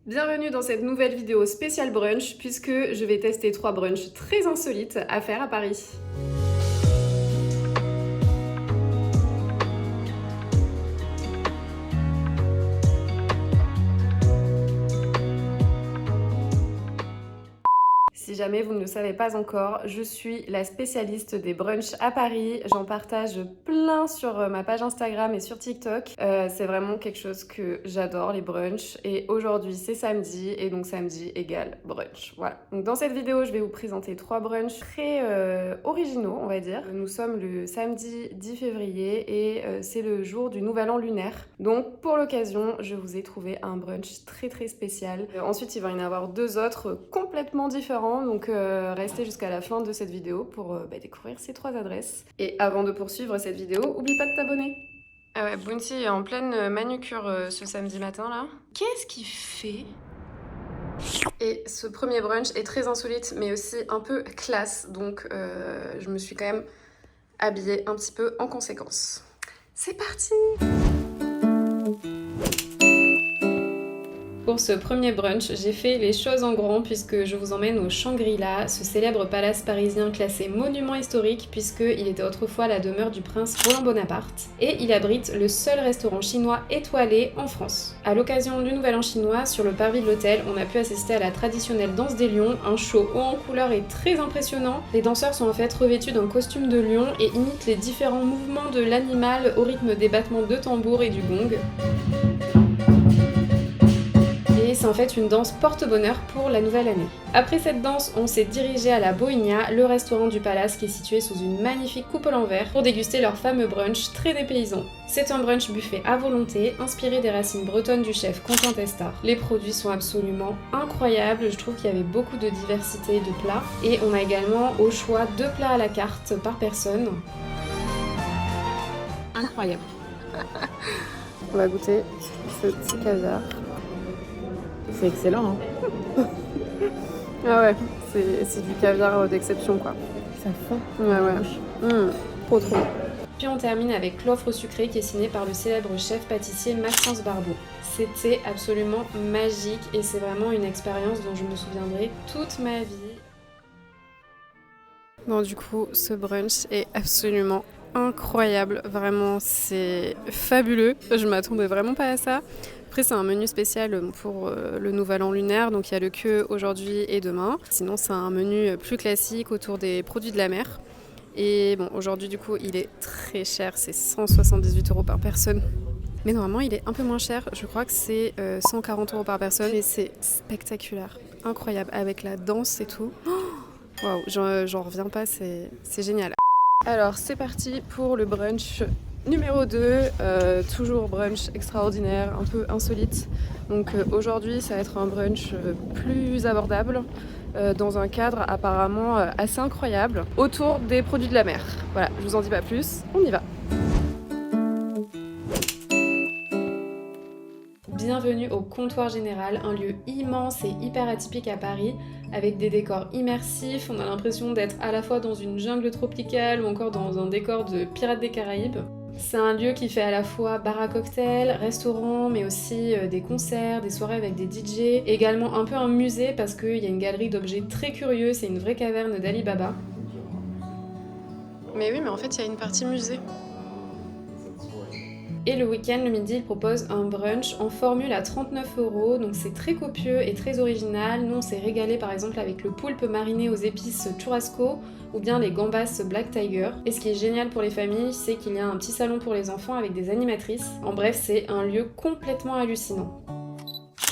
Bienvenue dans cette nouvelle vidéo spéciale brunch puisque je vais tester 3 brunchs très insolites à faire à Paris. Si jamais vous ne le savez pas encore, je suis la spécialiste des brunchs à Paris. J'en partage plein sur ma page Instagram et sur TikTok. C'est vraiment quelque chose que j'adore, les brunchs. Et aujourd'hui, c'est samedi, et donc samedi égale brunch. Voilà. Donc dans cette vidéo, je vais vous présenter 3 brunchs très originaux, on va dire. Nous sommes le samedi 10 février et c'est le jour du Nouvel An lunaire. Donc pour l'occasion, je vous ai trouvé un brunch très spécial. Ensuite, il va y en avoir 2 autres complètement différents. Donc restez jusqu'à la fin de cette vidéo pour découvrir ces 3 adresses. Et avant de poursuivre cette vidéo, oublie pas de t'abonner. Ah ouais, Bounty est en pleine manucure ce samedi matin là. Qu'est-ce qu'il fait? Et ce premier brunch est très insolite mais aussi un peu classe, donc je me suis quand même habillée un petit peu en conséquence. C'est parti! Pour ce premier brunch, j'ai fait les choses en grand puisque je vous emmène au Shangri-La, ce célèbre palace parisien classé monument historique puisqu'il était autrefois la demeure du prince Roland Bonaparte et il abrite le seul restaurant chinois étoilé en France. À l'occasion du Nouvel An chinois, sur le parvis de l'hôtel, on a pu assister à la traditionnelle danse des lions, un show haut en couleur et très impressionnant. Les danseurs sont en fait revêtus d'un costume de lion et imitent les différents mouvements de l'animal au rythme des battements de tambour et du gong. Et c'est en fait une danse porte-bonheur pour la nouvelle année. Après cette danse, on s'est dirigé à la Bohémia, le restaurant du palace qui est situé sous une magnifique coupole en verre, pour déguster leur fameux brunch très dépaysant. C'est un brunch buffet à volonté, inspiré des racines bretonnes du chef Quentin Testard. Les produits sont absolument incroyables, je trouve qu'il y avait beaucoup de diversité de plats. Et on a également au choix 2 plats à la carte par personne. Incroyable. On va goûter ce petit caviar. C'est excellent, hein. Ah ouais, c'est du caviar d'exception quoi. Ça fond. Ouais. Trop. Puis on termine avec l'offre sucrée qui est signée par le célèbre chef pâtissier Maxence Barbeau. C'était absolument magique et c'est vraiment une expérience dont je me souviendrai toute ma vie. Bon, du coup, ce brunch est absolument incroyable, vraiment c'est fabuleux. Je m'attendais vraiment pas à ça. Après, c'est un menu spécial pour le Nouvel An lunaire, donc il y a le queue aujourd'hui et demain. Sinon, c'est un menu plus classique autour des produits de la mer. Et bon, aujourd'hui, du coup, il est très cher, c'est 178 € par personne. Mais normalement, il est un peu moins cher, je crois que c'est 140 € par personne. Et c'est spectaculaire, incroyable, avec la danse et tout. Waouh, j'en reviens pas, c'est génial. Alors, c'est parti pour le brunch numéro 2, toujours brunch extraordinaire, un peu insolite. Donc aujourd'hui ça va être un brunch plus abordable, dans un cadre apparemment assez incroyable, autour des produits de la mer. Voilà, je vous en dis pas plus, on y va. Bienvenue au Comptoir Général, un lieu immense et hyper atypique à Paris, avec des décors immersifs. On a l'impression d'être à la fois dans une jungle tropicale ou encore dans un décor de Pirates des Caraïbes. C'est un lieu qui fait à la fois bar à cocktail, restaurant, mais aussi des concerts, des soirées avec des DJ. Également un peu un musée parce qu'il y a une galerie d'objets très curieux, c'est une vraie caverne d'Ali Baba. Mais oui, mais en fait il y a une partie musée. Et le week-end, le midi, il propose un brunch en formule à 39 €, donc c'est très copieux et très original. Nous, on s'est régalé par exemple avec le poulpe mariné aux épices churrasco ou bien les gambas Black Tiger. Et ce qui est génial pour les familles, c'est qu'il y a un petit salon pour les enfants avec des animatrices. En bref, c'est un lieu complètement hallucinant.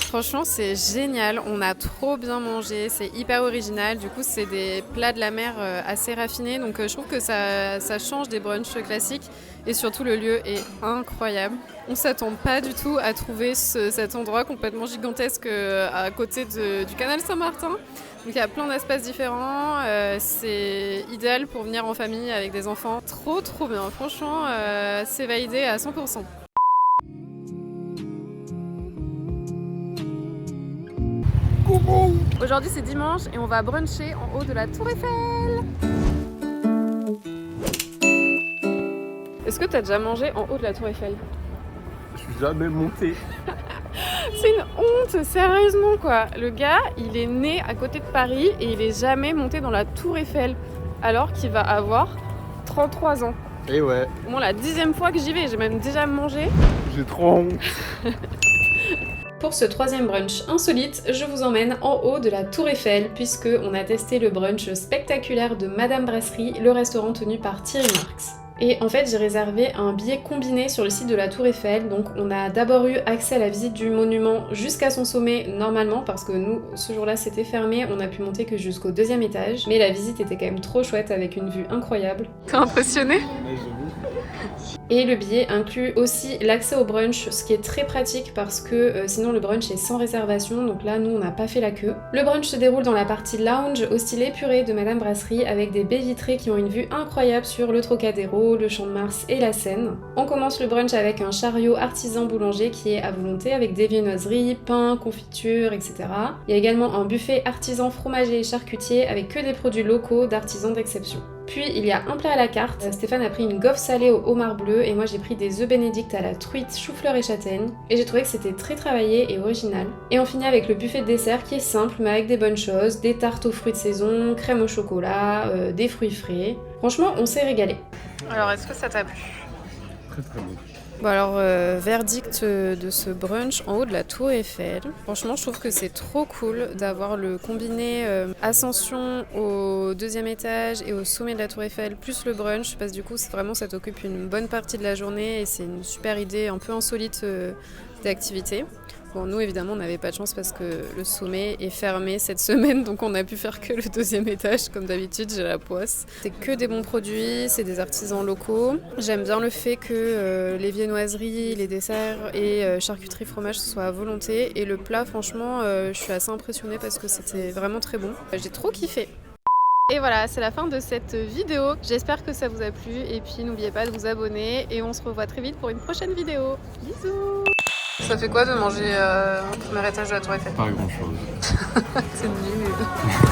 Franchement, c'est génial, on a trop bien mangé, c'est hyper original. Du coup, c'est des plats de la mer assez raffinés, donc je trouve que ça change des brunchs classiques. Et surtout, le lieu est incroyable. On s'attend pas du tout à trouver cet endroit complètement gigantesque à côté du canal Saint-Martin. Donc il y a plein d'espaces différents, c'est idéal pour venir en famille avec des enfants. Trop bien, franchement, c'est validé à 100%. Aujourd'hui c'est dimanche et on va bruncher en haut de la Tour Eiffel. Est-ce que tu as déjà mangé en haut de la Tour Eiffel? Je suis jamais monté. C'est une honte, sérieusement quoi. Le gars, il est né à côté de Paris et il est jamais monté dans la Tour Eiffel alors qu'il va avoir 33 ans. Et ouais. Au moins la 10e fois que j'y vais, j'ai même déjà mangé. J'ai trop honte. Pour ce 3e brunch insolite, je vous emmène en haut de la Tour Eiffel puisque on a testé le brunch spectaculaire de Madame Brasserie, le restaurant tenu par Thierry Marx. Et en fait, j'ai réservé un billet combiné sur le site de la Tour Eiffel, donc on a d'abord eu accès à la visite du monument jusqu'à son sommet normalement, parce que nous, ce jour-là, c'était fermé, on a pu monter que jusqu'au 2e étage, mais la visite était quand même trop chouette avec une vue incroyable. T'es impressionné ? Et le billet inclut aussi l'accès au brunch, ce qui est très pratique parce que sinon le brunch est sans réservation, donc là nous on n'a pas fait la queue. Le brunch se déroule dans la partie lounge au style épuré de Madame Brasserie avec des baies vitrées qui ont une vue incroyable sur le Trocadéro, le Champ de Mars et la Seine. On commence le brunch avec un chariot artisan boulanger qui est à volonté avec des viennoiseries, pain, confitures, etc. Il y a également un buffet artisan fromager et charcutier avec que des produits locaux d'artisans d'exception. Puis il y a un plat à la carte, Stéphane a pris une gaufre salée au homard bleu et moi j'ai pris des œufs bénédicts à la truite, chou-fleur et châtaigne et j'ai trouvé que c'était très travaillé et original. Et on finit avec le buffet de dessert qui est simple mais avec des bonnes choses, des tartes aux fruits de saison, crème au chocolat, des fruits frais. Franchement on s'est régalé. Alors est-ce que ça t'a plu ? Très très bon. Bon alors, verdict de ce brunch en haut de la Tour Eiffel. Franchement, je trouve que c'est trop cool d'avoir le combiné ascension au 2e étage et au sommet de la Tour Eiffel, plus le brunch, parce que du coup, ça t'occupe une bonne partie de la journée et c'est une super idée un peu insolite d'activité. Bon, nous, évidemment, on n'avait pas de chance parce que le sommet est fermé cette semaine, donc on a pu faire que le 2e étage, comme d'habitude, j'ai la poisse. C'est que des bons produits, c'est des artisans locaux. J'aime bien le fait que les viennoiseries, les desserts et charcuterie fromage soient à volonté. Et le plat, franchement, je suis assez impressionnée parce que c'était vraiment très bon. J'ai trop kiffé. Et voilà, c'est la fin de cette vidéo. J'espère que ça vous a plu et puis n'oubliez pas de vous abonner et on se revoit très vite pour une prochaine vidéo. Bisous! Ça fait quoi de manger au premier étage de la Tour Eiffel ? Pas grand chose. C'est nul.